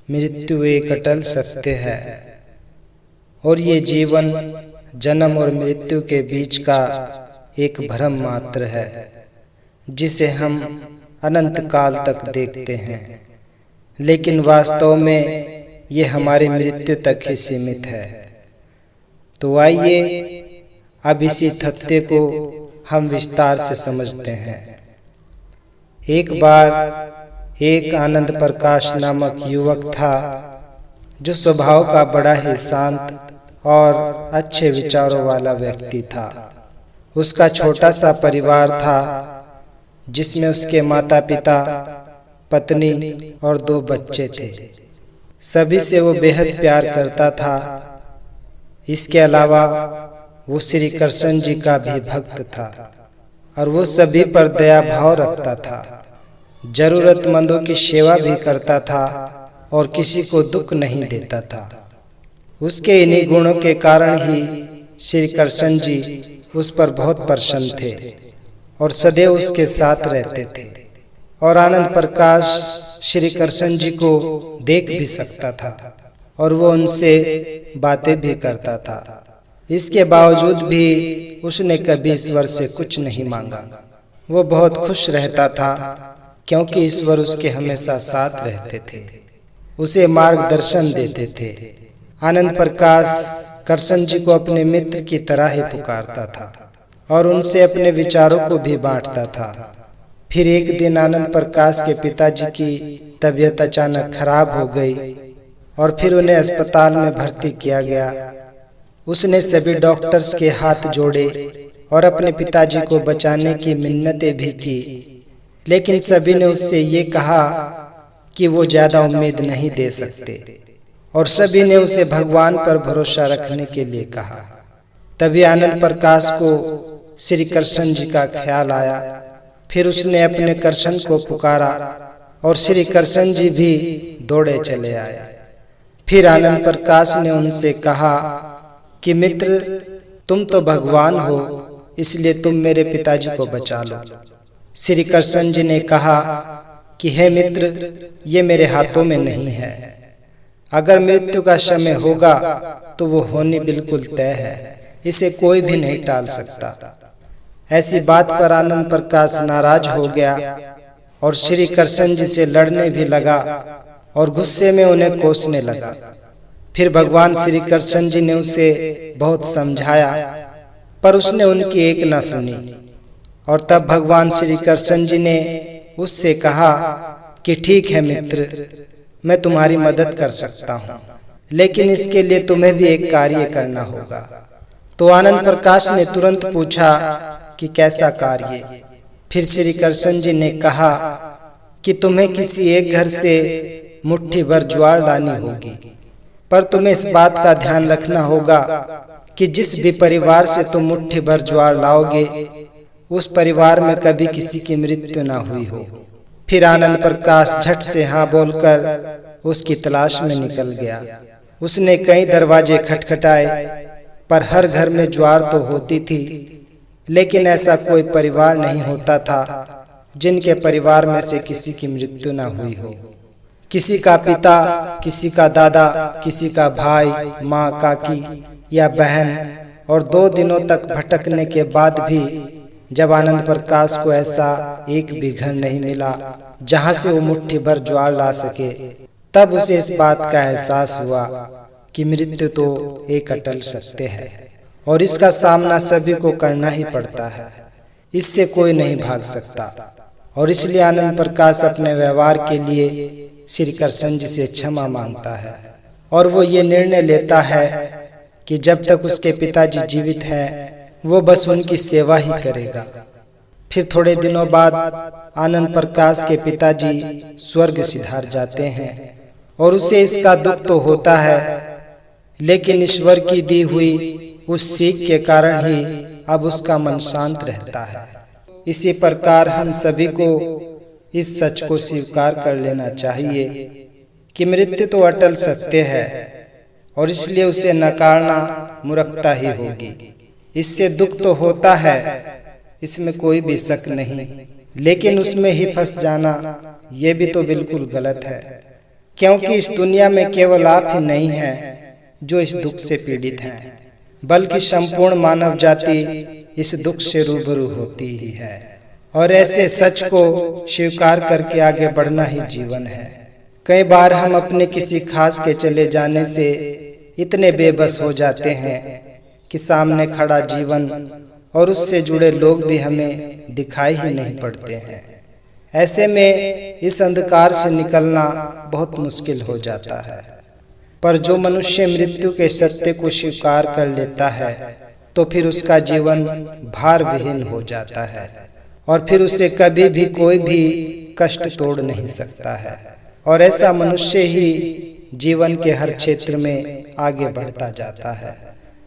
मृत्यु एक अटल सत्य है और ये जीवन जन्म और मृत्यु के बीच का एक भ्रम मात्र है जिसे हम अनंत काल तक देखते हैं, लेकिन वास्तव में ये हमारी मृत्यु तक ही सीमित है। तो आइए अब इसी तथ्य को हम विस्तार से समझते हैं। एक बार एक आनंद प्रकाश नामक युवक था जो स्वभाव का बड़ा ही शांत और अच्छे विचारों वाला व्यक्ति था। उसका छोटा सा परिवार था जिसमें उसके माता पिता, पत्नी और 2 बच्चे थे। सभी से वो बेहद प्यार करता था। इसके अलावा वो श्री कृष्ण जी का भी भक्त था और वो सभी पर दया भाव रखता था। जरूरतमंदों की सेवा भी करता था और किसी को दुख नहीं देता था। उसके इन्हीं गुणों के कारण ही श्री कृष्ण जी उस पर बहुत प्रसन्न थे और सदैव उसके साथ रहते थे। और आनंद प्रकाश श्री कृष्ण जी को देख भी सकता था और वो उनसे बातें भी करता था। इसके बावजूद भी उसने कभी ईश्वर से कुछ नहीं मांगा। वो बहुत खुश रहता था क्योंकि ईश्वर उसके हमेशा साथ रहते थे, उसे मार्गदर्शन देते थे। आनंद प्रकाश कृष्ण जी को अपने मित्र की तरह ही पुकारता था और उनसे अपने विचारों को भी बांटता था। फिर एक दिन आनंद प्रकाश के पिताजी की तबीयत अचानक खराब हो गई और फिर उन्हें अस्पताल में भर्ती किया गया। उसने सभी डॉक्टर्स के हाथ जोड़े और अपने पिताजी को बचाने की मिन्नतें भी की, लेकिन सभी ने उससे ये कहा कि वो ज्यादा उम्मीद नहीं दे सकते और सभी ने उसे भगवान पर भरोसा रखने के लिए कहा। तभी आनंद प्रकाश को श्री कृष्ण जी का ख्याल आया। फिर उसने अपने कृष्ण को पुकारा और श्री कृष्ण जी भी दौड़े चले आए। फिर आनंद प्रकाश ने उनसे कहा कि मित्र, तुम तो भगवान हो, इसलिए तुम मेरे पिताजी को बचा लो। श्री कृष्ण जी ने कहा कि हे मित्र, ये मेरे हाथों में नहीं है। अगर मृत्यु का समय होगा तो वो होनी बिल्कुल तय है, इसे कोई भी नहीं टाल सकता। ऐसी बात पर आनंद प्रकाश नाराज हो गया और श्री कृष्ण जी से लड़ने भी लगा और गुस्से में उन्हें कोसने लगा। फिर भगवान श्री कृष्ण जी ने उसे बहुत समझाया पर उसने उनकी एक न सुनी। और तब भगवान श्री कृष्ण जी ने उससे कहा कि ठीक है मित्र, मैं तुम्हारी मदद कर सकता हूँ, लेकिन इसके लिए तुम्हें भी एक कार्य करना होगा। तो आनंद प्रकाश ने तुरंत पूछा कि कैसा कार्य? फिर श्री कृष्ण जी ने कहा कि तुम्हें किसी एक घर से मुट्ठी भर ज्वार लानी होगी, पर तुम्हें इस बात का ध्यान रखना होगा कि जिस भी परिवार से तुम मुट्ठी भर ज्वार लाओगे उस परिवार में कभी किसी की मृत्यु ना हुई हो। फिर आनंद प्रकाश झट से हाँ बोलकर उसकी तलाश में निकल गया। उसने कई दरवाजे खटखटाए पर हर घर में ज्वार तो होती थी, लेकिन ऐसा कोई परिवार नहीं होता था जिनके परिवार में से किसी की मृत्यु ना हुई हो। किसी का पिता, किसी का दादा, किसी का भाई, माँ, काकी या बहन। और 2 दिनों तक भटकने के बाद भी जब आनंद प्रकाश को ऐसा एक भी घर नहीं मिला जहाँ से वो मुट्ठी भर ज्वार ला सके, तब उसे इस बात का एहसास हुआ कि मृत्यु तो एक अटल सत्य है और इसका सामना सभी को करना ही पड़ता है, इससे कोई नहीं भाग सकता। और इसलिए आनंद प्रकाश अपने व्यवहार के लिए श्री कृष्ण जी से क्षमा मांगता है और वो ये निर्णय लेता है कि जब तक उसके पिताजी जीवित हैं वो बस उनकी सेवा ही करेगा। फिर थोड़े दिनों बाद आनंद प्रकाश के पिताजी स्वर्ग सिधार जाते हैं और उसे इसका दुख तो होता है, लेकिन ईश्वर की दी हुई उस सीख के कारण ही अब उसका मन शांत रहता है। इसी प्रकार हम सभी को इस सच को स्वीकार कर लेना चाहिए कि मृत्यु तो अटल सत्य है और इसलिए उसे नकारना मूर्खता ही होगी। इससे दुख तो होता है, इसमें कोई भी शक नहीं, लेकिन उसमें ही फंस जाना ये भी तो बिल्कुल गलत है। क्योंकि इस दुनिया में केवल आप ही नहीं हैं जो इस दुख से पीड़ित हैं, बल्कि संपूर्ण मानव जाति इस दुख से रूबरू होती ही है। और ऐसे सच को स्वीकार करके आगे बढ़ना ही जीवन है। कई बार हम अपने किसी खास के चले जाने से इतने बेबस हो जाते हैं कि सामने खड़ा जीवन और उससे जुड़े लोग भी हमें दिखाई ही नहीं पड़ते हैं। ऐसे में इस अंधकार से निकलना बहुत मुश्किल हो जाता है। पर जो मनुष्य मृत्यु के सत्य को स्वीकार कर लेता है तो फिर उसका जीवन भार विहीन हो जाता है और फिर उसे कभी भी कोई भी कष्ट तोड़ नहीं सकता है। और ऐसा मनुष्य ही जीवन के हर क्षेत्र में आगे बढ़ता जाता है।